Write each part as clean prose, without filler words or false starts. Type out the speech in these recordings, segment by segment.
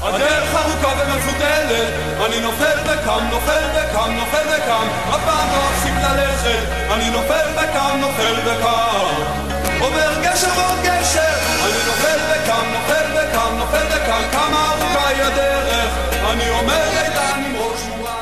הדרך ארוכה ומפותלת, אני נופל וקם, נופל וקם, נופל וקם, אף פעם לא אפסיק ללכת, אני נופל וקם, נופל וקם, עובר גשר ועוד גשר, אני נופל וקם, נופל וקם, נופל וקם, כמה ארוכה היא הדרך, אני אומר איתן עם ראש מורה.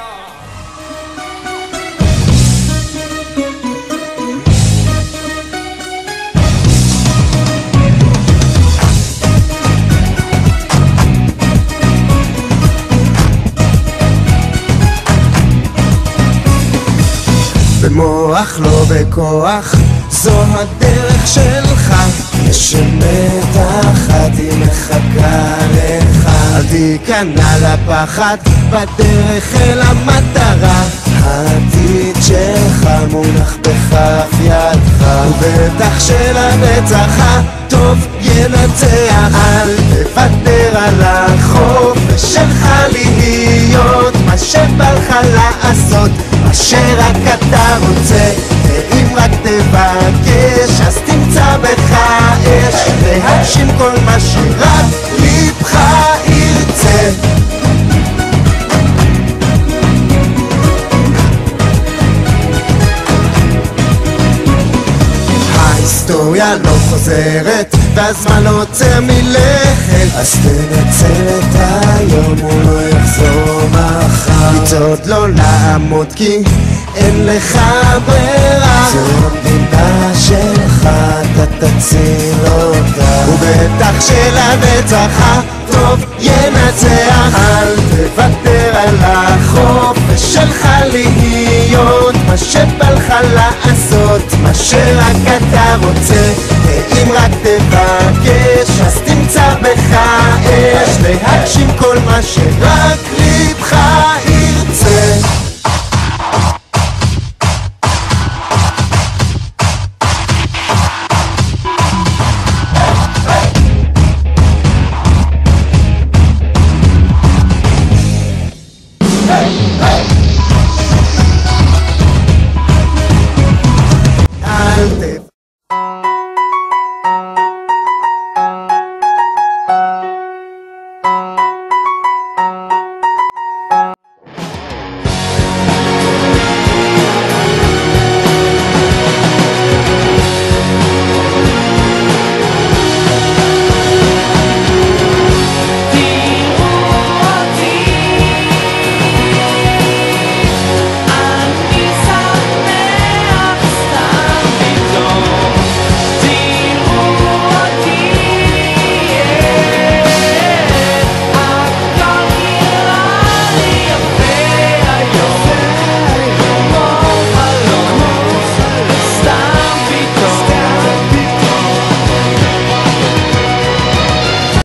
במוח לא בכוח, זו הדרך שלך. יש אמת אחת היא מחכה לך, אל תיכנע לפחד בדרך אל המטרה. העתיד שלך מונח בכף ידך, ובטח שלנצח הטוב ינצח. אל תוותר על החופש שלך להיות מה שבא לך לעשות, מה שרק אתה רוצה. ואם רק תבקש אז תמצא בך אש, להגשים כל מה שרק ליבך ירצה. ההיסטוריה לא חוזרת והזמן לא עוצר מלכת, אז תנצל את היום, הוא לא יחזור מחר. לצעוד לא לעמוד כי אין לך ברירה, זו המדינה שלך, אתה תציל אותה, ובטח שלנצח הטוב ינצח. אל תוותר על החופש שלך להיות מה שבא לך לעשות, מה שרק אתה רוצה. ואם רק תבקש אז תמצא בך אש, להגשים כל מה שרק